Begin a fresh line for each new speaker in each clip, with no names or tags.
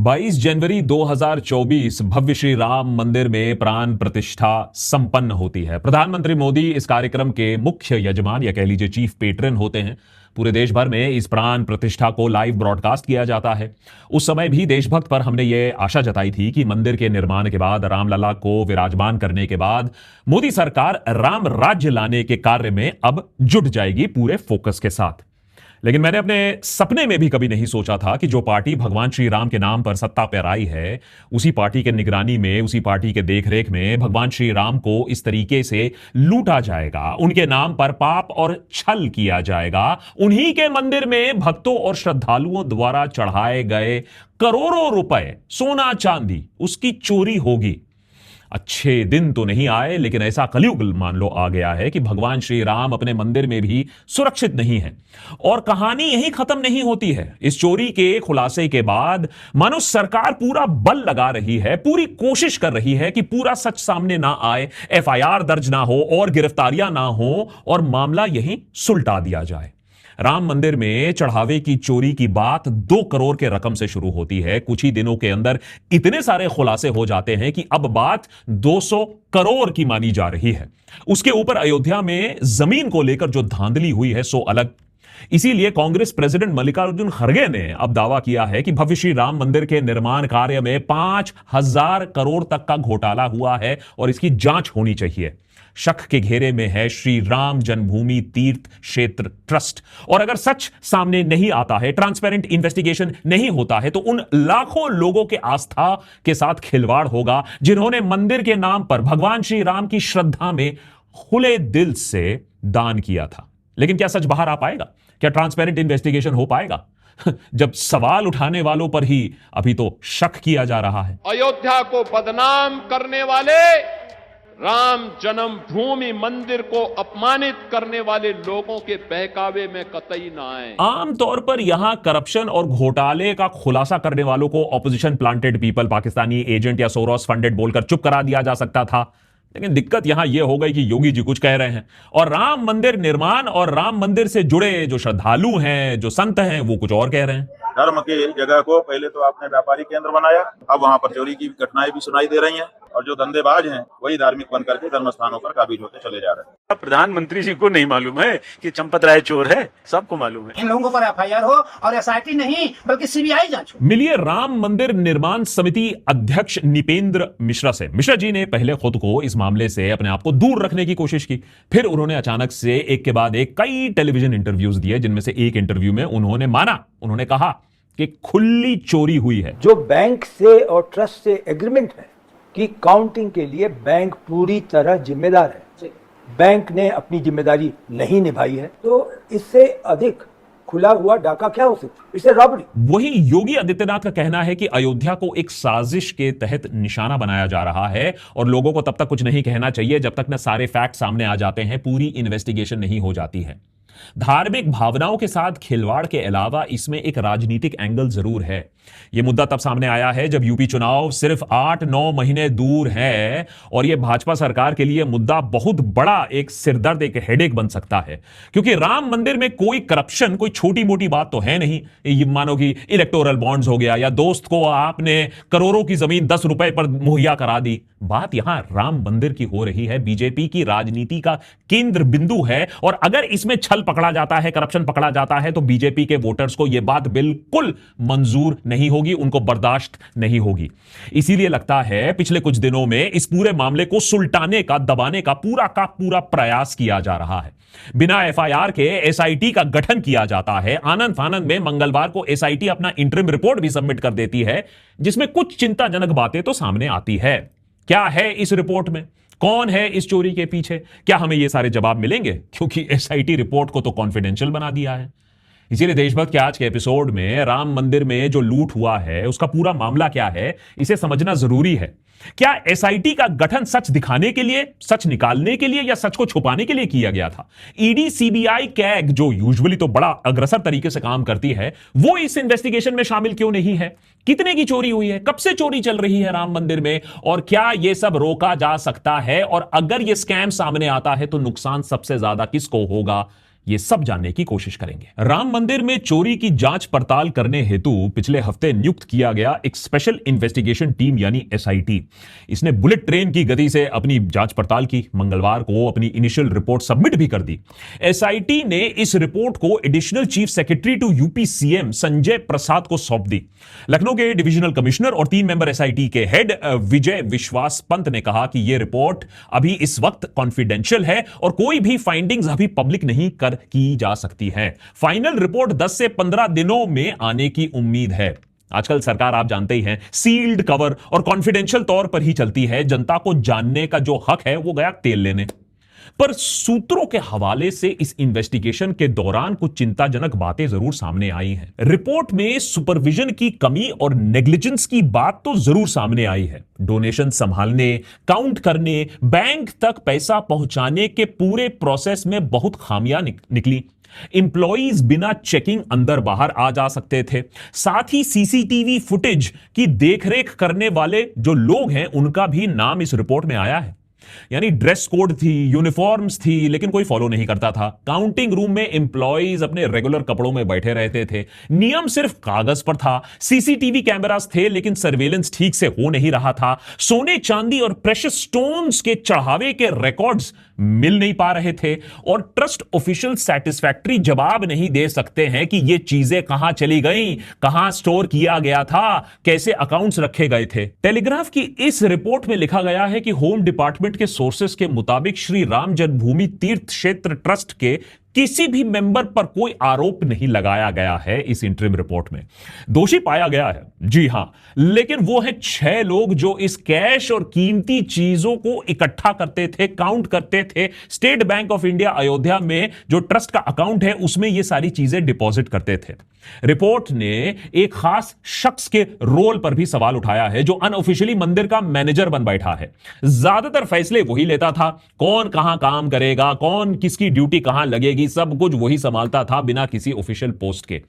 22 जनवरी 2024 भव्य श्री राम मंदिर में प्राण प्रतिष्ठा संपन्न होती है। प्रधानमंत्री मोदी इस कार्यक्रम के मुख्य यजमान या कह लीजिए चीफ पेट्रन होते हैं। पूरे देश भर में इस प्राण प्रतिष्ठा को लाइव ब्रॉडकास्ट किया जाता है। उस समय भी देशभक्त पर हमने ये आशा जताई थी कि मंदिर के निर्माण के बाद, रामलला को विराजमान करने के बाद मोदी सरकार राम राज्य लाने के कार्य में अब जुट जाएगी पूरे फोकस के साथ। लेकिन मैंने अपने सपने में भी कभी नहीं सोचा था कि जो पार्टी भगवान श्री राम के नाम पर सत्ता पर आई है, उसी पार्टी के निगरानी में, उसी पार्टी के देखरेख में भगवान श्री राम को इस तरीके से लूटा जाएगा, उनके नाम पर पाप और छल किया जाएगा, उन्हीं के मंदिर में भक्तों और श्रद्धालुओं द्वारा चढ़ाए गए करोड़ों रुपए सोना चांदी उसकी चोरी होगी। अच्छे दिन तो नहीं आए, लेकिन ऐसा कलयुग मान लो आ गया है कि भगवान श्री राम अपने मंदिर में भी सुरक्षित नहीं है। और कहानी यहीं खत्म नहीं होती है। इस चोरी के खुलासे के बाद मानो सरकार पूरा बल लगा रही है, पूरी कोशिश कर रही है कि पूरा सच सामने ना आए, एफआईआर दर्ज ना हो और गिरफ्तारियां ना हो और मामला यहीं सुलटा दिया जाए। राम मंदिर में चढ़ावे की चोरी की बात 2 करोड़ के रकम से शुरू होती है। कुछ ही दिनों के अंदर इतने सारे खुलासे हो जाते हैं कि अब बात 200 करोड़ की मानी जा रही है। उसके ऊपर अयोध्या में जमीन को लेकर जो धांधली हुई है सो अलग। इसीलिए कांग्रेस प्रेसिडेंट मल्लिकार्जुन खड़गे ने अब दावा किया है कि भव्य श्री राम मंदिर के निर्माण कार्य में 5000 करोड़ तक का घोटाला हुआ है और इसकी जांच होनी चाहिए। शक के घेरे में है श्री राम जन्मभूमि तीर्थ क्षेत्र ट्रस्ट। और अगर सच सामने नहीं आता है, ट्रांसपेरेंट इन्वेस्टिगेशन नहीं होता है, तो उन लाखों लोगों के आस्था के साथ खिलवाड़ होगा जिन्होंने मंदिर के नाम पर भगवान श्री राम की श्रद्धा में खुले दिल से दान किया था। लेकिन क्या सच बाहर आ पाएगा? क्या ट्रांसपेरेंट इन्वेस्टिगेशन हो पाएगा? जब सवाल उठाने वालों पर ही अभी तो शक किया जा रहा है।
अयोध्या को बदनाम करने वाले, राम जन्मभूमि मंदिर को अपमानित करने वाले लोगों के बहकावे में कतई ना आए।
आमतौर पर यहां करप्शन और घोटाले का खुलासा करने वालों को opposition planted people, Pakistani agent या सोरोस फंडेड बोलकर चुप करा दिया जा सकता था। लेकिन दिक्कत यहां यह हो गई कि योगी जी कुछ कह रहे हैं और राम मंदिर निर्माण और राम मंदिर से जुड़े जो श्रद्धालु हैं, जो संत हैं, वो कुछ और कह रहे हैं।
धर्म के जगह को पहले तो आपने व्यापारिक केंद्र बनाया, अब वहाँ पर चोरी की घटनाएं भी सुनाई दे रही हैं और जो धंधेबाज हैं वही धार्मिक बन करके धर्म स्थानों पर काबिज होते चले जा रहे हैं।
प्रधानमंत्री जी को नहीं मालूम है कि चंपत राय चोर है? सबको मालूम है।
इन लोगों पर एफआईआर हो और एसआईटी नहीं बल्कि सीबीआई जांच हो।
मिलिए राम मंदिर निर्माण समिति अध्यक्ष निपेंद्र मिश्रा से। मिश्रा जी ने पहले खुद को इस मामले से अपने आप को दूर रखने की कोशिश की, फिर उन्होंने अचानक से एक के बाद एक कई टेलीविजन इंटरव्यूज दिए, जिनमें से एक इंटरव्यू में उन्होंने कहा कि खुली चोरी हुई है।
जो बैंक से और ट्रस्ट से एग्रीमेंट है कि काउंटिंग के लिए बैंक पूरी तरह जिम्मेदार है, बैंक ने अपनी जिम्मेदारी नहीं निभाई है, तो इससे अधिक खुला हुआ डाका क्या हो सकता है? इसे रॉबरी।
वही योगी आदित्यनाथ का कहना है कि अयोध्या को एक साजिश के तहत निशाना बनाया जा रहा है और लोगों को तब तक कुछ नहीं कहना चाहिए जब तक न सारे फैक्ट सामने आ जाते हैं, पूरी इन्वेस्टिगेशन नहीं हो जाती है। धार्मिक भावनाओं के साथ खिलवाड़ के अलावा इसमें एक राजनीतिक एंगल जरूर है। यह मुद्दा तब सामने आया है जब यूपी चुनाव सिर्फ 8-9 महीने दूर है और यह भाजपा सरकार के लिए मुद्दा बहुत बड़ा एक सिरदर्द, एक हेडेक बन सकता है। क्योंकि राम मंदिर में कोई करप्शन कोई छोटी मोटी बात तो है नहीं। ये मानो कि इलेक्टोरल बॉन्ड्स हो गया या दोस्त को आपने करोड़ों की जमीन 10 रुपए पर मुहैया करा दी। बात यहां राम मंदिर की हो रही है, बीजेपी की राजनीति का केंद्र बिंदु है। और अगर इसमें छल पकड़ा जाता है, करप्शन पकड़ा जाता है, तो बीजेपी के वोटर्स को यह बात बिल्कुल मंजूर नहीं होगी, उनको बर्दाश्त नहीं होगी। इसीलिए लगता है पिछले कुछ दिनों में इस पूरे मामले को सुलटाने का, दबाने का पूरा प्रयास किया जा रहा है। बिना एफआईआर के एसआईटी का गठन किया जाता है। आनंद फानंद में मंगलवार को एसआईटी अपना इंटरिम रिपोर्ट भी सबमिट कर देती है, जिसमें कुछ चिंताजनक बातें तो सामने आती है। क्या है इस रिपोर्ट में? कौन है इस चोरी के पीछे? क्या हमें ये सारे जवाब मिलेंगे? क्योंकि एसआईटी रिपोर्ट को तो कॉन्फिडेंशियल बना दिया है। इसीलिए देशभक्त के आज के एपिसोड में राम मंदिर में जो लूट हुआ है उसका पूरा मामला क्या है, इसे समझना जरूरी है। क्या एसआईटी का गठन सच दिखाने के लिए, सच निकालने के लिए या सच को छुपाने के लिए किया गया था? ईडी, सीबीआई, कैग जो यूजुअली तो बड़ा अग्रसर तरीके से काम करती है, वो इस इन्वेस्टिगेशन में शामिल क्यों नहीं है? कितने की चोरी हुई है? कब से चोरी चल रही है राम मंदिर में? और क्या यह सब रोका जा सकता है? और अगर यह स्कैम सामने आता है तो नुकसान सबसे ज्यादा किसको होगा? ये सब जानने की कोशिश करेंगे। राम मंदिर में चोरी की जांच पड़ताल करने हेतु पिछले हफ्ते नियुक्त किया गया एक स्पेशल इन्वेस्टिगेशन टीम यानी एसआईटी, इसने बुलेट ट्रेन की गति से अपनी जांच पड़ताल की। मंगलवार को अपनी इनिशियल रिपोर्ट सबमिट भी कर दी। एसआईटी ने इस रिपोर्ट को additional chief secretary to UP CM Sanjay Prasad को सौंप दी। लखनऊ के डिविजनल कमिश्नर और 3 मेंबर एसआईटी के हेड विजय विश्वास पंत ने कहा कि यह रिपोर्ट अभी इस वक्त कॉन्फिडेंशियल है और कोई भी फाइंडिंग्स अभी पब्लिक नहीं की जा सकती है। फाइनल रिपोर्ट 10 से 15 दिनों में आने की उम्मीद है। आजकल सरकार आप जानते ही हैं सील्ड कवर और कॉन्फिडेंशियल तौर पर ही चलती है। जनता को जानने का जो हक है वो गया तेल लेने। पर सूत्रों के हवाले से इस इन्वेस्टिगेशन के दौरान कुछ चिंताजनक बातें जरूर सामने आई हैं। रिपोर्ट में सुपरविजन की कमी और नेग्लिजेंस की बात तो जरूर सामने आई है। डोनेशन संभालने, काउंट करने, बैंक तक पैसा पहुंचाने के पूरे प्रोसेस में बहुत खामियां निकली। इंप्लॉइज बिना चेकिंग अंदर बाहर आ जा सकते थे। साथ ही सीसीटीवी फुटेज की देखरेख करने वाले जो लोग हैं उनका भी नाम इस रिपोर्ट में आया है। यानी ड्रेस कोड थी, यूनिफॉर्म्स थी, लेकिन कोई फॉलो नहीं करता था। काउंटिंग रूम में एम्प्लॉइज अपने रेगुलर कपड़ों में बैठे रहते थे। नियम सिर्फ कागज पर था। सीसीटीवी कैमरास थे लेकिन सर्वेलेंस ठीक से हो नहीं रहा था। सोने, चांदी और प्रेशियस स्टोन्स के चढ़ावे के रिकॉर्ड्स मिल नहीं पा रहे थे और ट्रस्ट ऑफिशियल सैटिस्फैक्टरी जवाब नहीं दे सकते हैं कि ये चीजें कहां चली गई, कहां स्टोर किया गया था, कैसे अकाउंट्स रखे गए थे। टेलीग्राफ की इस रिपोर्ट में लिखा गया है कि होम डिपार्टमेंट के सोर्सेस के मुताबिक श्री राम जन्मभूमि तीर्थ क्षेत्र ट्रस्ट के किसी भी मेंबर पर कोई आरोप नहीं लगाया गया है। इस इंटरिम रिपोर्ट में दोषी पाया गया है, जी हां, लेकिन वो है 6 लोग जो इस कैश और कीमती चीजों को इकट्ठा करते थे, काउंट करते थे। State bank of India Ayodhya में जो ट्रस्ट का अकाउंट है उसमें ये सारी चीजें डिपॉजिट करते थे। रिपोर्ट ने एक खास शख्स के रोल पर भी सवाल उठाया है जो अनऑफिशियली मंदिर का मैनेजर बन बैठा है। ज्यादातर फैसले वही लेता था, कौन कहां काम करेगा, कौन किसकी ड्यूटी कहां लगेगी, सब कुछ वही संभालता था बिना किसी ऑफिशियल पोस्ट के।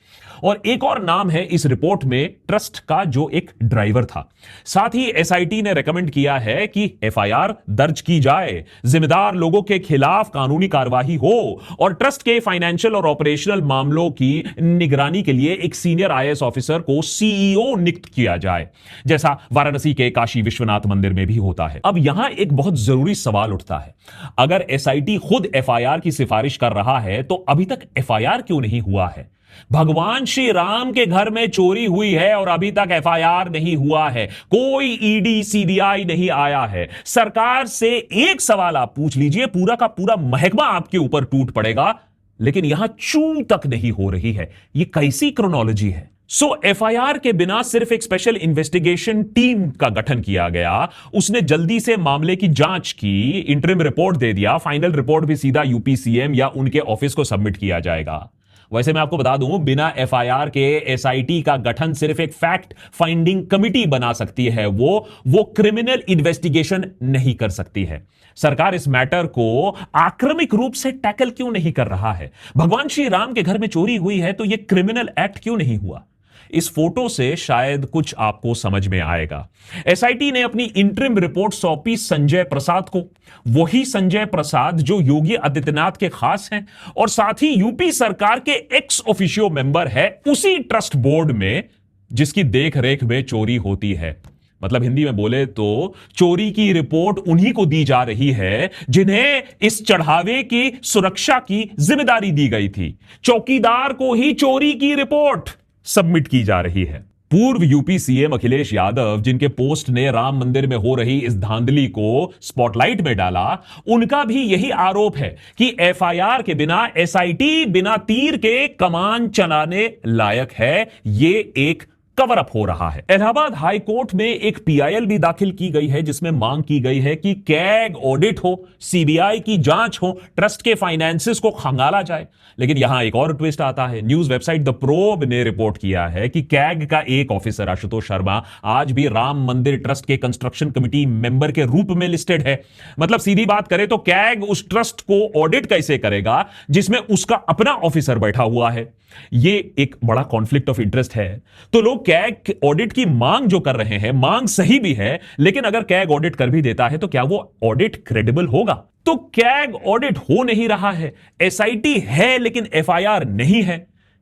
और एक और नाम है इस रिपोर्ट में ट्रस्ट का जो एक ड्राइवर था। साथ ही एसआईटी ने रेकमेंड किया है कि एफआईआर दर्ज की जाए, जिम्मेदार लोगों के खिलाफ कानूनी कार्रवाई हो और ट्रस्ट के फाइनेंशियल और ऑपरेशनल मामलों की निगरानी के लिए एक सीनियर आईएएस ऑफिसर को सीईओ नियुक्त किया जाए, जैसा वाराणसी के काशी विश्वनाथ मंदिर में भी होता है। अब यहां एक बहुत जरूरी सवाल उठता है, अगर एसआईटी खुद एफआईआर की सिफारिश कर रहा है तो अभी तक एफआईआर क्यों नहीं हुआ है? भगवान श्री राम के घर में चोरी हुई है और अभी तक एफआईआर नहीं हुआ है। कोई ईडी सीबीआई नहीं आया है। सरकार से एक सवाल आप पूछ लीजिए, पूरा का पूरा महकमा आपके ऊपर टूट पड़ेगा, लेकिन यहां चू तक नहीं हो रही है। यह कैसी क्रोनोलॉजी है? सो एफआईआर के बिना सिर्फ एक स्पेशल इन्वेस्टिगेशन टीम का गठन किया गया, उसने जल्दी से मामले की जांच की, इंटरिम रिपोर्ट दे दिया, फाइनल रिपोर्ट भी सीधा यूपी सीएम या उनके ऑफिस को सबमिट किया जाएगा। वैसे मैं आपको बता दूं, बिना एफआईआर के एसआईटी का गठन सिर्फ एक फैक्ट फाइंडिंग कमिटी बना सकती है, वो क्रिमिनल इन्वेस्टिगेशन नहीं कर सकती है। सरकार इस मैटर को आक्रमक रूप से टैकल क्यों नहीं कर रहा है? भगवान श्री राम के घर में चोरी हुई है तो यह क्रिमिनल एक्ट क्यों नहीं हुआ? इस फोटो से शायद कुछ आपको समझ में आएगा। एसआईटी ने अपनी इंटरिम रिपोर्ट सौंपी संजय प्रसाद को, वही संजय प्रसाद जो योगी आदित्यनाथ के खास हैं और साथ ही यूपी सरकार के एक्स ऑफिशियो मेंबर है उसी ट्रस्ट बोर्ड में जिसकी देखरेख में चोरी होती है। मतलब हिंदी में बोले तो चोरी की रिपोर्ट उन्हीं को दी जा रही है जिन्हें इस चढ़ावे की सुरक्षा की जिम्मेदारी दी गई थी। चौकीदार को ही चोरी की रिपोर्ट सबमिट की जा रही है। पूर्व यूपी सीएम अखिलेश यादव, जिनके पोस्ट ने राम मंदिर में हो रही इस धांधली को स्पॉटलाइट में डाला, उनका भी यही आरोप है कि एफआईआर के बिना एसआईटी बिना तीर के कमान चलाने लायक है। ये एक कवर अप हो रहा है। इलाहाबाद हाई कोर्ट में एक पीआईएल भी दाखिल की गई है जिसमें मांग की गई है कि कैग ऑडिट हो, सीबीआई की जांच हो, ट्रस्ट के फाइनेंसेस को खंगाला जाए। लेकिन यहां एक और ट्विस्ट आता है। न्यूज वेबसाइट द प्रोब ने रिपोर्ट किया है कि कैग का एक ऑफिसर आशुतोष शर्मा आज भी राम मंदिर ट्रस्ट के कंस्ट्रक्शन कमेटी मेंबर के रूप में लिस्टेड है। मतलब सीधी बात करें तो कैग उस ट्रस्ट को ऑडिट कैसे करेगा जिसमें उसका अपना ऑफिसर बैठा हुआ है? ये एक बड़ा कॉन्फ्लिक्ट ऑफ इंटरेस्ट है। तो लोग कैग ऑडिट की मांग जो कर रहे हैं, मांग सही भी है, लेकिन अगर कैग ऑडिट कर भी देता है तो क्या वो ऑडिट क्रेडिबल होगा? तो कैग ऑडिट हो नहीं रहा है, एसआईटी है लेकिन एफआईआर नहीं है।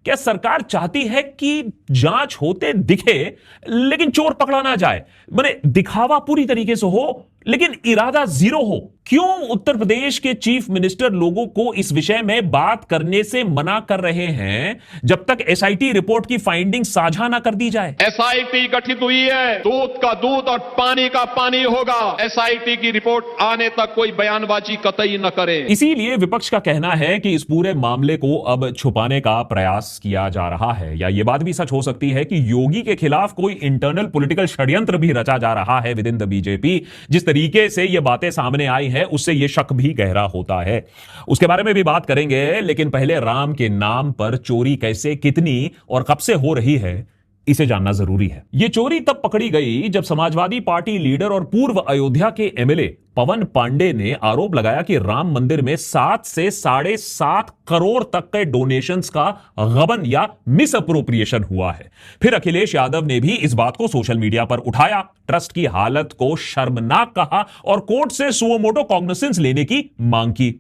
क्या सरकार चाहती है कि जांच होते दिखे लेकिन चोर पकड़ा ना जाए, माने दिखावा पूरी तरीके से हो लेकिन इरादा जीरो हो? क्यों उत्तर प्रदेश के चीफ मिनिस्टर लोगों को इस विषय में बात करने से मना कर रहे हैं जब तक एसआईटी रिपोर्ट की फाइंडिंग साझा ना कर दी जाए?
एसआईटी गठित हुई है, दूध का दूध और पानी का पानी होगा। एसआईटी की रिपोर्ट आने तक कोई बयानबाजी कतई न करे।
इसीलिए विपक्ष का कहना है कि इस पूरे मामले को अब छुपाने का प्रयास किया जा रहा है, या यह बात भी सच हो सकती है कि योगी के खिलाफ कोई इंटरनल पॉलिटिकल षड्यंत्र भी रचा जा रहा है विद इन द बीजेपी। जिस तरीके से यह बातें सामने आई है उससे यह शक भी गहरा होता है। उसके बारे में भी बात करेंगे, लेकिन पहले राम के नाम पर चोरी कैसे, कितनी और कब से हो रही है, इसे जानना जरूरी है। यह चोरी तब पकड़ी गई जब समाजवादी पार्टी लीडर और पूर्व अयोध्या के एमएलए पवन पांडे ने आरोप लगाया कि राम मंदिर में 7 से 7.5 करोड़ तक के डोनेशंस का गबन या मिस अप्रोप्रिएशन हुआ है। फिर अखिलेश यादव ने भी इस बात को सोशल मीडिया पर उठाया, ट्रस्ट की हालत को शर्मनाक कहा और कोर्ट से सुओ मोटो कॉग्निसेंस लेने की मांग की।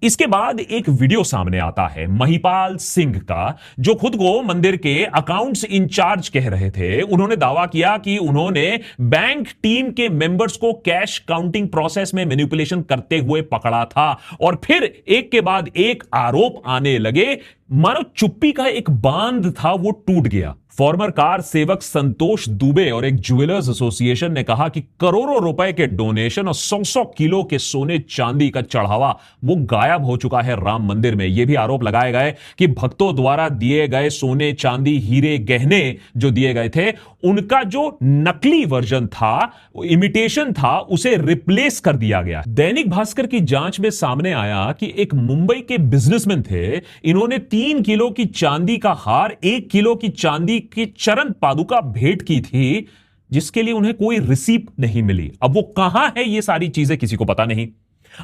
इसके बाद एक वीडियो सामने आता है महिपाल सिंह का, जो खुद को मंदिर के अकाउंट्स इंचार्ज कह रहे थे। उन्होंने दावा किया कि उन्होंने बैंक टीम के मेंबर्स को कैश काउंटिंग प्रोसेस में मैनिपुलेशन करते हुए पकड़ा था, और फिर एक के बाद एक आरोप आने लगे। मानो चुप्पी का एक बांध था वो टूट गया। फॉर्मर कार सेवक संतोष दुबे और एक ज्वेलर्स एसोसिएशन ने कहा कि करोड़ों रुपए के डोनेशन और 100 किलो के सोने चांदी का चढ़ावा वो गायब हो चुका है राम मंदिर में। यह भी आरोप लगाए गए कि भक्तों द्वारा दिए गए सोने चांदी हीरे गहने जो दिए गए थे, उनका जो नकली वर्जन था, इमिटेशन था, उसे रिप्लेस कर दिया गया। दैनिक भास्कर की जांच में सामने आया कि एक मुंबई के बिजनेसमैन थे, इन्होंने 3 किलो की चांदी का हार, 1 किलो की चांदी की चरण पादुका भेंट की थी, जिसके लिए उन्हें कोई रिसीप्ट नहीं मिली। अब वो कहां है, ये सारी चीजें किसी को पता नहीं।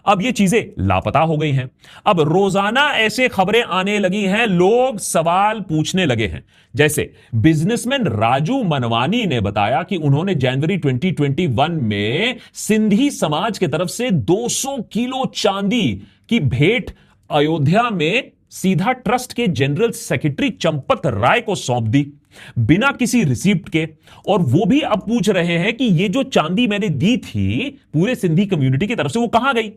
अब ये चीजें लापता हो गई हैं। अब रोजाना ऐसे खबरें आने लगी हैं, लोग सवाल पूछने लगे हैं। जैसे बिजनेसमैन राजू मनवानी ने बताया कि उन्होंने जनवरी 2021 में सिंधी समाज की तरफ से 200 किलो चांदी की भेंट अयोध्या में सीधा ट्रस्ट के जनरल सेक्रेटरी चंपत राय को सौंप दी बिना किसी रिसीप्ट के। और वो भी अब पूछ रहे हैं कि ये जो चांदी मैंने दी थी पूरे सिंधी कम्युनिटी की तरफ से, वो कहां गई?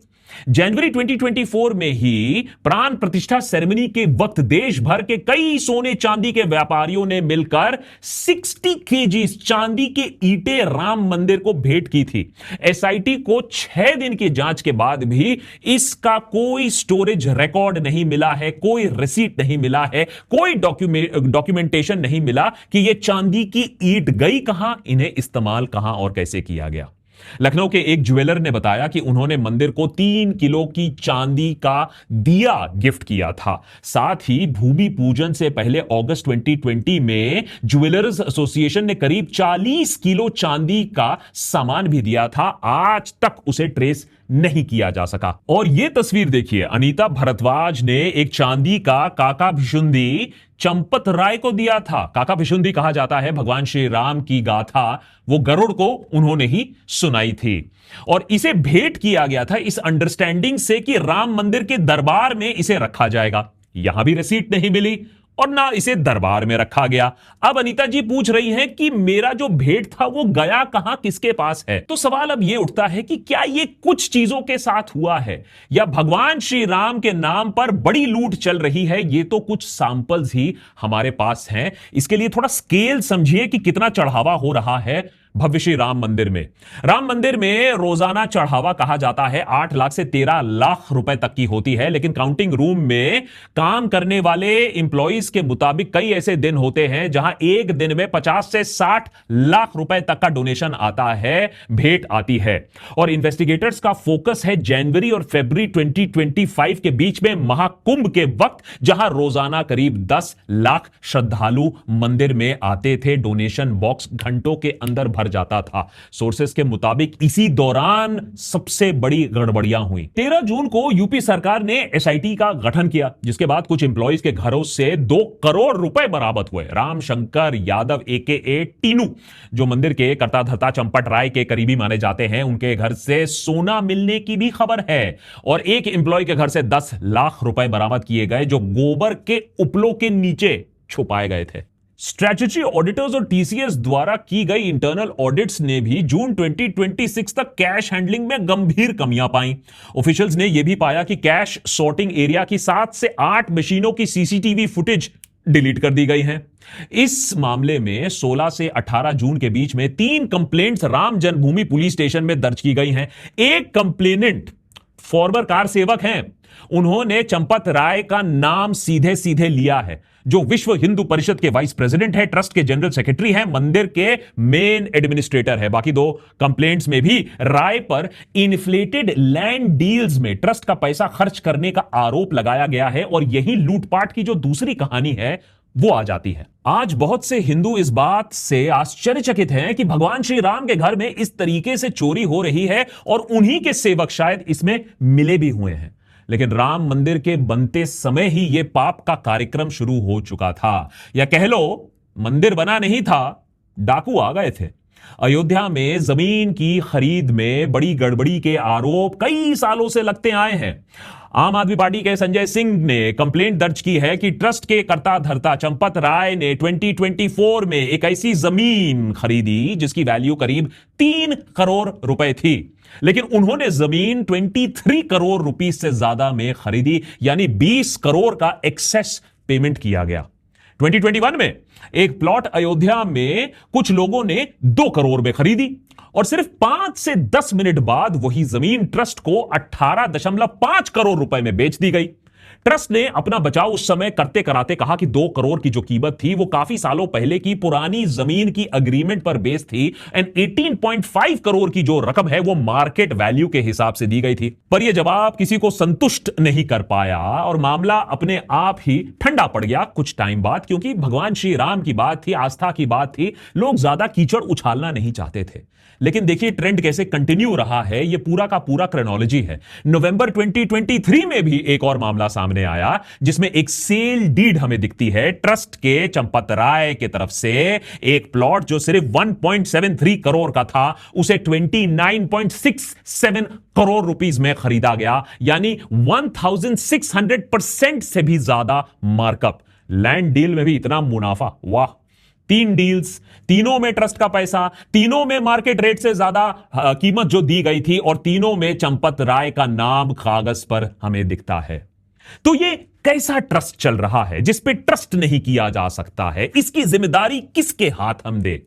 जनवरी 2024 में ही प्राण प्रतिष्ठा सेरेमनी के वक्त देश भर के कई सोने चांदी के व्यापारियों ने मिलकर 60 केजी चांदी के ईंटें राम मंदिर को भेंट की थी। एसआईटी को 6 दिन की जांच के बाद भी इसका कोई स्टोरेज रिकॉर्ड नहीं मिला है, कोई रिसीट नहीं मिला है, कोई डॉक्यूमेंटेशन नहीं मिला कि यह चांदी की ईंट गई कहां, इन्हें इस्तेमाल कहां और कैसे किया गया। लखनऊ के एक ज्वेलर ने बताया कि उन्होंने मंदिर को 3 किलो की चांदी का दिया गिफ्ट किया था। साथ ही भूमि पूजन से पहले अगस्त 2020 में ज्वेलर्स एसोसिएशन ने करीब 40 किलो चांदी का सामान भी दिया था। आज तक उसे ट्रेस नहीं किया जा सका। और यह तस्वीर देखिए, अनीता भरद्वाज ने एक चांदी का काका भिशुंदी चंपत राय को दिया था। काका भिशुंदी कहा जाता है भगवान श्री राम की गाथा वो गरुड़ को उन्होंने ही सुनाई थी, और इसे भेंट किया गया था इस अंडरस्टैंडिंग से कि राम मंदिर के दरबार में इसे रखा जाएगा। यहां भी रिसीट नहीं मिली और ना इसे दरबार में रखा गया। अब अनीता जी पूछ रही हैं कि मेरा जो भेंट था वो गया कहां, किसके पास है? तो सवाल अब ये उठता है कि क्या ये कुछ चीजों के साथ हुआ है या भगवान श्री राम के नाम पर बड़ी लूट चल रही है? ये तो कुछ सैंपल्स ही हमारे पास हैं। इसके लिए थोड़ा स्केल समझिए कि कितना चढ़ावा हो रहा है भव्य श्री राम मंदिर में। राम मंदिर में रोजाना चढ़ावा कहा जाता है 8 लाख से 13 लाख रुपए तक की होती है, लेकिन काउंटिंग रूम में काम करने वाले इंप्लॉइज के मुताबिक कई ऐसे दिन होते हैं जहां एक दिन में 50 से 60 लाख रुपए तक का डोनेशन आता है, भेंट आती है। और इन्वेस्टिगेटर्स का फोकस है जनवरी और फरवरी 2025 के बीच में महाकुंभ के वक्त, जहां रोजाना करीब 10 लाख श्रद्धालु मंदिर में आते थे। डोनेशन बॉक्स घंटों के अंदर भर जाता था। सोर्सेस के मुताबिक इसी दौरान सबसे बड़ी गड़बड़ियां हुई। 13 जून को यूपी सरकार ने एसआईटी का गठन किया, जिसके बाद कुछ एम्प्लॉइज के घरों से 2 करोड़ रुपए बरामद हुए। रामशंकर यादव AKA टीनू, जो मंदिर के कर्ता धर्ता चंपत राय के करीबी माने जाते हैं, उनके घर से सोना मिलने की भी खबर है और एक एम्प्लॉय के घर से 10 लाख रुपए बरामद किए गए, जो गोबर के उपलों के नीचे छुपाए गए थे। स्ट्रेटजी ऑडिटर्स और TCS द्वारा की गई इंटरनल ऑडिट्स ने भी जून 2026 तक कैश हैंडलिंग में गंभीर कमियां पाई। ऑफिशियल्स ने यह भी पाया कि कैश सॉर्टिंग एरिया की 7 से 8 मशीनों की CCTV फुटेज डिलीट कर दी गई है। इस मामले में 16 से 18 जून के बीच में 3 कंप्लेंट्स राम जन्मभूमि पुलिस स्टेशन में दर्ज की गई हैं। एक कंप्लेनेंट फॉर्मर कार सेवक हैं, उन्होंने चंपत राय का नाम सीधे सीधे लिया है, जो विश्व हिंदू परिषद के वाइस प्रेसिडेंट है, ट्रस्ट के जनरल सेक्रेटरी हैं, मंदिर के मेन एडमिनिस्ट्रेटर है। बाकी 2 कंप्लेंट्स में भी राय पर इन्फ्लेटेड लैंड डील्स में ट्रस्ट का पैसा खर्च करने का आरोप लगाया गया है और यही लूटपाट की जो दूसरी कहानी है वो आ जाती है। आज बहुत से हिंदू इस बात से आश्चर्यचकित हैं कि भगवान श्री राम के घर में इस तरीके से चोरी हो रही है और उन्हीं के सेवक शायद इसमें मिले भी हुए हैं। लेकिन राम मंदिर के बनते समय ही यह पाप का कार्यक्रम शुरू हो चुका था, या कह लो मंदिर बना नहीं था, डाकू आ गए थे। अयोध्या में जमीन की खरीद में बड़ी गड़बड़ी के आरोप कई सालों से लगते आए हैं। आम आदमी पार्टी के संजय सिंह ने कंप्लेंट दर्ज की है कि ट्रस्ट के कर्ता धर्ता चंपत राय ने 2024 में एक ऐसी जमीन खरीदी जिसकी वैल्यू करीब 3 करोड़ रुपए थी, लेकिन उन्होंने जमीन 23 करोड़ रुपए से ज्यादा में खरीदी, यानी 20 करोड़ का एक्सेस पेमेंट किया गया। 2021 में एक प्लॉट अयोध्या में कुछ लोगों ने 2 करोड़ में खरीदी और सिर्फ 5 से 10 मिनट बाद वही जमीन ट्रस्ट को 18.5 करोड़ रुपए में बेच दी गई। ट्रस्ट ने अपना बचाव उस समय करते कराते कहा कि 2 करोड़ की जो कीमत थी वो काफी सालों पहले की पुरानी जमीन की अग्रीमेंट पर बेस्ड थी एंड 18.5 करोड़ की जो रकम है वो मार्केट वैल्यू के हिसाब से दी गई थी। पर यह जवाब किसी को संतुष्ट नहीं कर पाया और मामला अपने आप ही ठंडा पड़ गया कुछ टाइम बाद, क्योंकि भगवान श्री राम की बात थी, आस्था की बात थी, लोग ज्यादा कीचड़ उछालना नहीं चाहते थे। लेकिन देखिए ट्रेंड कैसे कंटिन्यू रहा है, यह पूरा का पूरा क्रोनोलॉजी है। नवंबर 2023 में भी एक और मामला सामने आया जिसमें एक सेल डीड हमें दिखती है ट्रस्ट के चंपत राय के तरफ से। एक प्लॉट जो सिर्फ 1.73 करोड़ का था उसे 29.67 करोड़ रुपीस में खरीदा गया, यानी 1600% से भी ज्यादा मार्कअप। लैंड डील में भी इतना मुनाफा, वाह। 3 डील्स, तीनों में ट्रस्ट का पैसा, तीनों में मार्केट रेट से ज्यादा कीमत जो दी गई थी और तीनों में चंपत राय का नाम कागज पर हमें दिखता है। तो ये कैसा ट्रस्ट चल रहा है जिस पे ट्रस्ट नहीं किया जा सकता है? इसकी जिम्मेदारी किसके हाथ हम दे?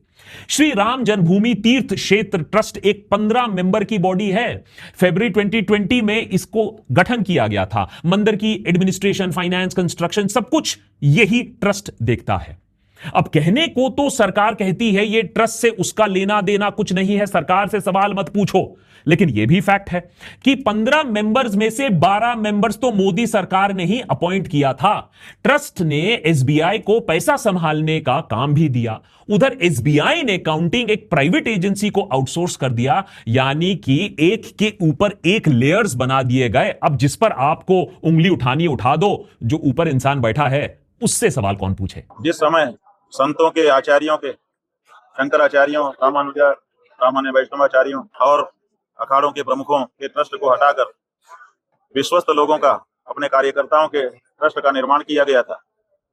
श्री राम जन्मभूमि तीर्थ क्षेत्र ट्रस्ट एक 15 मेंबर की बॉडी है। फरवरी 2020 में इसको गठन किया गया था। मंदिर की एडमिनिस्ट्रेशन, फाइनेंस, कंस्ट्रक्शन सब कुछ यही ट्रस्ट देखता है। अब कहने को तो सरकार कहती है ये ट्रस्ट से उसका लेना देना कुछ नहीं है, सरकार से सवाल मत पूछो, लेकिन यह भी फैक्ट है कि 15 मेंबर्स में से 12 मेंबर्स तो मोदी सरकार ने ही अपॉइंट किया था। ट्रस्ट ने एसबीआई को पैसा संभालने का काम भी दिया। उधर एसबीआई ने काउंटिंग एक प्राइवेट एजेंसी को आउटसोर्स कर दिया, यानी कि एक के ऊपर एक लेयर्स बना दिए गए। अब जिस पर आपको उंगली उठानी उठा दो, जो ऊपर इंसान बैठा है उससे सवाल कौन पूछे।
जिस समय संतों के, आचार्यों के, शंकराचार्यों, सामान्य वैष्णवाचार्यों और अखाड़ों के प्रमुखों के ट्रस्ट को हटाकर विश्वस्त लोगों का, अपने कार्यकर्ताओं के ट्रस्ट का निर्माण किया गया था।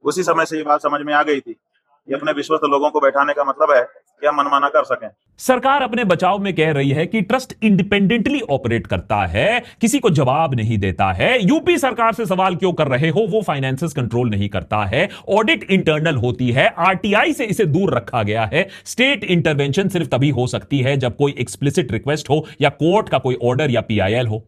उसी समय से ये बात समझ में आ गई थी कि अपने विश्वस्त लोगों को बैठाने का मतलब है कि हम मनमाना कर सकें।
सरकार अपने बचाव में कह रही है कि ट्रस्ट इंडिपेंडेंटली ऑपरेट करता है, किसी को जवाब नहीं देता है। यूपी सरकार से सवाल क्यों कर रहे हो, वो फाइनेंसेस कंट्रोल नहीं करता है, ऑडिट इंटरनल होती है, आरटीआई से इसे दूर रखा गया है। स्टेट इंटरवेंशन सिर्फ तभी हो सकती है जब कोई एक्सप्लिसिट रिक्वेस्ट हो या कोर्ट का कोई ऑर्डर या पीआईएल हो।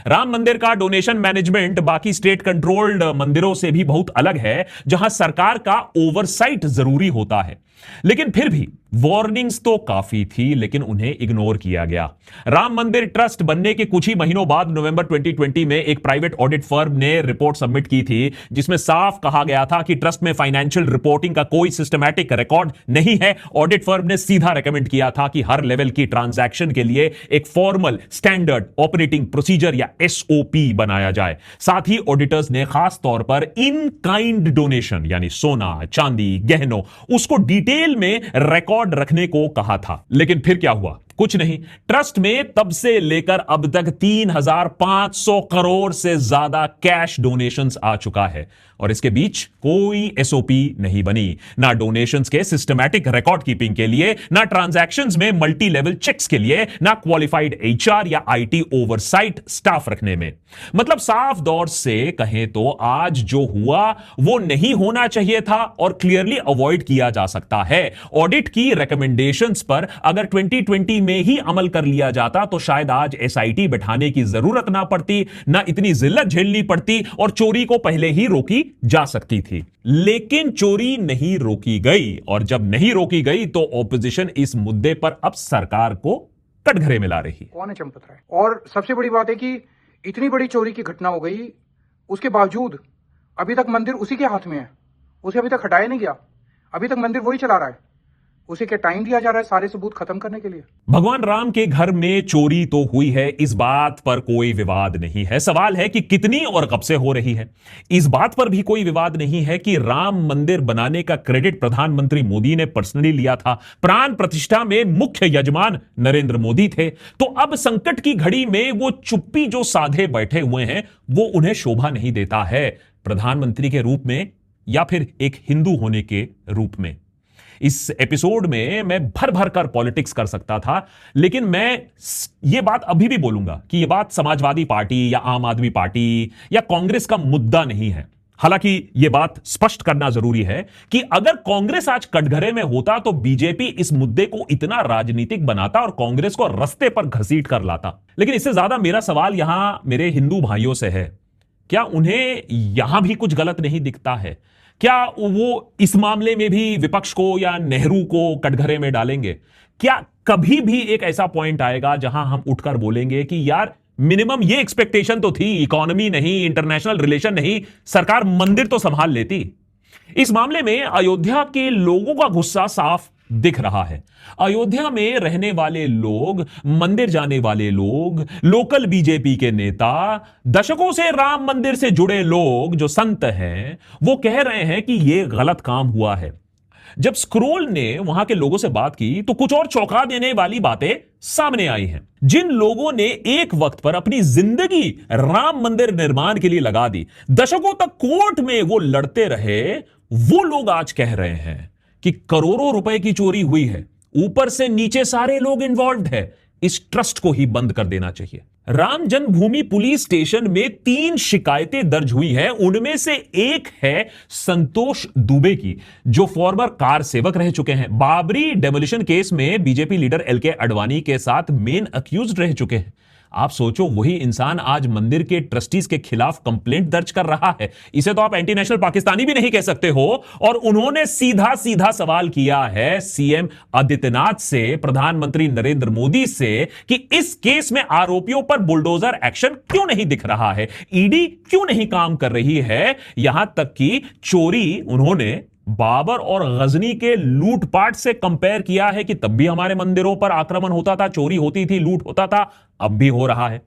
राम मंदिर का डोनेशन मैनेजमेंट बाकी स्टेट कंट्रोल्ड मंदिरों से भी बहुत अलग है, जहां सरकार का ओवरसाइट जरूरी होता है। लेकिन फिर भी वार्निंग्स तो काफी थी, लेकिन उन्हें इग्नोर किया गया। राम मंदिर ट्रस्ट बनने के कुछ ही महीनों बाद नवंबर 2020 में एक प्राइवेट ऑडिट फर्म ने रिपोर्ट सबमिट की थी, जिसमें साफ कहा गया था कि ट्रस्ट में फाइनेंशियल रिपोर्टिंग का कोई सिस्टमैटिक रिकॉर्ड नहीं है। ऑडिट फर्म ने सीधा रेकमेंड किया था कि हर लेवल की ट्रांजैक्शन के लिए एक फॉर्मल स्टैंडर्ड ऑपरेटिंग प्रोसीजर या एसओपी बनाया जाए। साथ ही ऑडिटर्स ने खास तौर पर इन काइंड डोनेशन यानी सोना, चांदी, गहनों, उसको डिटेल में रिकॉर्ड रखने को कहा था। लेकिन फिर क्या हुआ? कुछ नहीं। ट्रस्ट में तब से लेकर अब तक 3,500 करोड़ से ज्यादा कैश डोनेशंस आ चुका है और इसके बीच कोई एसओपी नहीं बनी, ना डोनेशंस के सिस्टमैटिक रिकॉर्ड कीपिंग के लिए, ना ट्रांजैक्शंस में मल्टी लेवल चेक्स के लिए, ना क्वालिफाइड एचआर या आईटी ओवरसाइट स्टाफ रखने में। मतलब साफ तौर से कहें तो आज जो हुआ वो नहीं होना चाहिए था और क्लियरली अवॉइड किया जा सकता है। ऑडिट की रिकमेंडेशंस पर अगर 2020 में ही अमल कर लिया जाता तो शायद आज एसआईटी बैठाने की जरूरत ना पड़ती, ना इतनी जिल्लत झेलनी पड़ती और चोरी को पहले ही रोकी जा सकती थी। लेकिन चोरी नहीं रोकी गई और जब नहीं रोकी गई तो ऑपोजिशन इस मुद्दे पर अब सरकार को कटघरे में ला रही है।
कौन है चंपत राय? और सबसे बड़ी बात है कि इतनी बड़ी चोरी की घटना हो गई, उसके बावजूद अभी तक मंदिर उसी के हाथ में है, उसे अभी तक हटाया नहीं गया, अभी तक मंदिर वही चला रहा है। उसे क्या टाइम दिया जा रहा है सारे सबूत खत्म करने के लिए?
भगवान राम के घर में चोरी तो हुई है, इस बात पर कोई विवाद नहीं है। सवाल है कि कितनी और कब से हो रही है। इस बात पर भी कोई विवाद नहीं है कि राम मंदिर बनाने का क्रेडिट प्रधानमंत्री मोदी ने पर्सनली लिया था। प्राण प्रतिष्ठा में मुख्य यजमान नरेंद्र मोदी थे। तो अब संकट की घड़ी में वो चुप्पी जो साधे बैठे हुए हैं वो उन्हें शोभा नहीं देता है, प्रधानमंत्री के रूप में या फिर एक हिंदू होने के रूप में। इस एपिसोड में मैं भर भर कर पॉलिटिक्स कर सकता था, लेकिन मैं यह बात अभी भी बोलूंगा कि यह बात समाजवादी पार्टी या आम आदमी पार्टी या कांग्रेस का मुद्दा नहीं है। हालांकि यह बात स्पष्ट करना जरूरी है कि अगर कांग्रेस आज कटघरे में होता तो बीजेपी इस मुद्दे को इतना राजनीतिक बनाता और कांग्रेस को रास्ते पर घसीट कर लाता। लेकिन इससे ज्यादा मेरा सवाल यहां मेरे हिंदू भाइयों से है, क्या उन्हें यहां भी कुछ गलत नहीं दिखता है? क्या वो इस मामले में भी विपक्ष को या नेहरू को कटघरे में डालेंगे? क्या कभी भी एक ऐसा पॉइंट आएगा जहां हम उठकर बोलेंगे कि यार मिनिमम ये एक्सपेक्टेशन तो थी, इकोनॉमी नहीं, इंटरनेशनल रिलेशन नहीं, सरकार मंदिर तो संभाल लेती? इस मामले में अयोध्या के लोगों का गुस्सा साफ दिख रहा है। अयोध्या में रहने वाले लोग, मंदिर जाने वाले लोग, लोकल बीजेपी के नेता, दशकों से राम मंदिर से जुड़े लोग जो संत हैं, वो कह रहे हैं कि यह गलत काम हुआ है। जब स्क्रोल ने वहां के लोगों से बात की तो कुछ और चौंका देने वाली बातें सामने आई हैं। जिन लोगों ने एक वक्त पर अपनी जिंदगी राम मंदिर निर्माण के लिए लगा दी, दशकों तक कोर्ट में वो लड़ते रहे, वो लोग आज कह रहे हैं कि करोड़ों रुपए की चोरी हुई है, ऊपर से नीचे सारे लोग इन्वॉल्व है, इस ट्रस्ट को ही बंद कर देना चाहिए। राम जन्मभूमि पुलिस स्टेशन में 3 शिकायतें दर्ज हुई हैं। उनमें से एक है संतोष दुबे की, जो फॉर्मर कार सेवक रह चुके हैं। बाबरी डेमोलिशन केस में बीजेपी लीडर एलके आडवाणी के साथ मेन अक्यूज्ड रह चुके हैं। आप सोचो, वही इंसान आज मंदिर के ट्रस्टीज के खिलाफ कंप्लेंट दर्ज कर रहा है। इसे तो आप एंटी नेशनल पाकिस्तानी भी नहीं कह सकते हो। और उन्होंने सीधा सीधा सवाल किया है सीएम आदित्यनाथ से, प्रधानमंत्री नरेंद्र मोदी से, कि इस केस में आरोपियों पर बुलडोजर एक्शन क्यों नहीं दिख रहा है, ईडी क्यों नहीं काम कर रही है। यहां तक कि चोरी उन्होंने बाबर और गजनी के लूटपाट से कंपेयर किया है कि तब भी हमारे मंदिरों पर आक्रमण होता था, चोरी होती थी, लूट होता था, अब भी हो रहा है।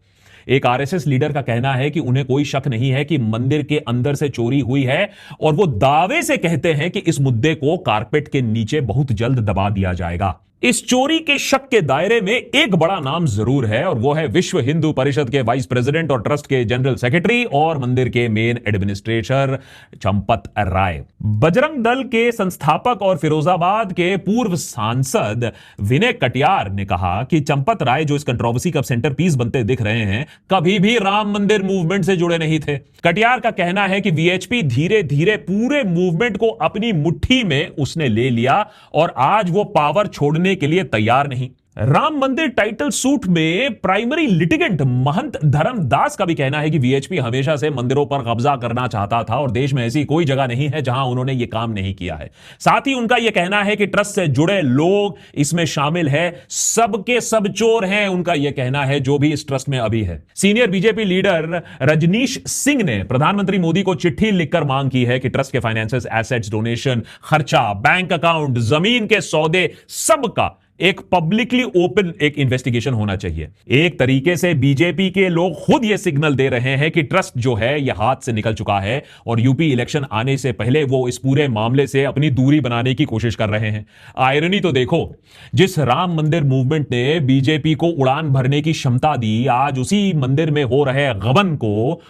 एक आरएसएस लीडर का कहना है कि उन्हें कोई शक नहीं है कि मंदिर के अंदर से चोरी हुई है और वो दावे से कहते हैं कि इस मुद्दे को कारपेट के नीचे बहुत जल्द दबा दिया जाएगा। इस चोरी के शक के दायरे में एक बड़ा नाम जरूर है और वो है विश्व हिंदू परिषद के वाइस प्रेसिडेंट और ट्रस्ट के जनरल सेक्रेटरी और मंदिर के मेन एडमिनिस्ट्रेटर चंपत राय। बजरंग दल के संस्थापक और फिरोजाबाद के पूर्व सांसद विनय कटियार ने कहा कि चंपत राय जो इस कंट्रोवर्सी का सेंटर पीस बनते दिख रहे हैं, कभी भी राम मंदिर मूवमेंट से जुड़े नहीं थे। कटियार का कहना है कि वीएचपी धीरे धीरे पूरे मूवमेंट को अपनी मुट्ठी में उसने ले लिया और आज वो पावर छोड़ने के लिए तैयार नहीं। राम मंदिर टाइटल सूट में प्राइमरी लिटिगेंट महंत धर्मदास का भी कहना है कि वीएचपी हमेशा से मंदिरों पर कब्जा करना चाहता था और देश में ऐसी कोई जगह नहीं है जहां उन्होंने यह काम नहीं किया है। साथ ही उनका यह कहना है कि ट्रस्ट से जुड़े लोग इसमें शामिल है, सबके सब चोर हैं, उनका यह कहना है जो भी इस ट्रस्ट में अभी है। Senior BJP leader Rajneesh Singh ने प्रधानमंत्री मोदी को चिट्ठी लिखकर मांग की है कि ट्रस्ट के फाइनेंसेस, एसेट्स, डोनेशन, खर्चा, बैंक अकाउंट, जमीन के सौदे, सबका एक पब्लिकली ओपन एक इन्वेस्टिगेशन होना चाहिए। एक तरीके से बीजेपी के लोग खुद यह सिग्नल दे रहे हैं कि ट्रस्ट जो है यह हाथ से निकल चुका है और यूपी इलेक्शन आने से पहले वो इस पूरे मामले से अपनी दूरी बनाने की कोशिश कर रहे हैं। आयरनी तो देखो, जिस राम मंदिर मूवमेंट ने बीजेपी को उड़ान भरने की क्षमता दी, आज उसी मंदिर में हो रहे गबन को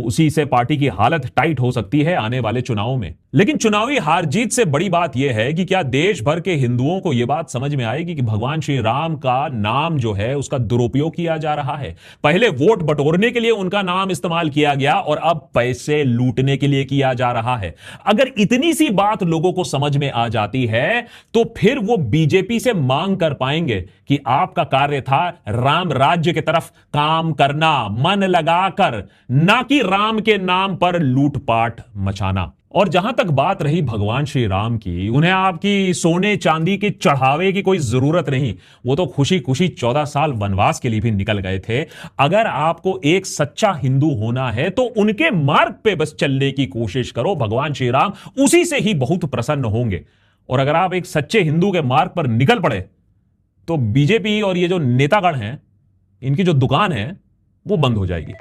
उसी से पार्टी की हालत टाइट हो सकती है आने वाले चुनावों में। लेकिन चुनावी हार जीत से बड़ी बात यह है कि क्या देश भर के हिंदुओं को यह बात समझ में आएगी कि भगवान श्री राम का नाम जो है उसका दुरुपयोग किया जा रहा है। पहले वोट बटोरने के लिए उनका नाम इस्तेमाल किया गया और अब पैसे लूटने के लिए किया जा रहा है। अगर इतनी सी बात लोगों को समझ में आ जाती है तो फिर वो बीजेपी से मांग कर पाएंगे कि आपका कार्य था राम राज्य की तरफ काम करना, मन लगाकर, ना कि राम के नाम पर लूटपाट मचाना। और जहां तक बात रही भगवान श्री राम की, उन्हें आपकी सोने चांदी के चढ़ावे की कोई जरूरत नहीं। वो तो खुशी खुशी 14 साल वनवास के लिए भी निकल गए थे। अगर आपको एक सच्चा हिंदू होना है तो उनके मार्ग पे बस चलने की कोशिश करो। भगवान श्री राम उसी से ही बहुत प्रसन्न होंगे। और अगर आप एक सच्चे हिंदू के मार्ग पर निकल पड़े तो बीजेपी और ये जो नेतागण हैं, इनकी जो दुकान है वो बंद हो जाएगी।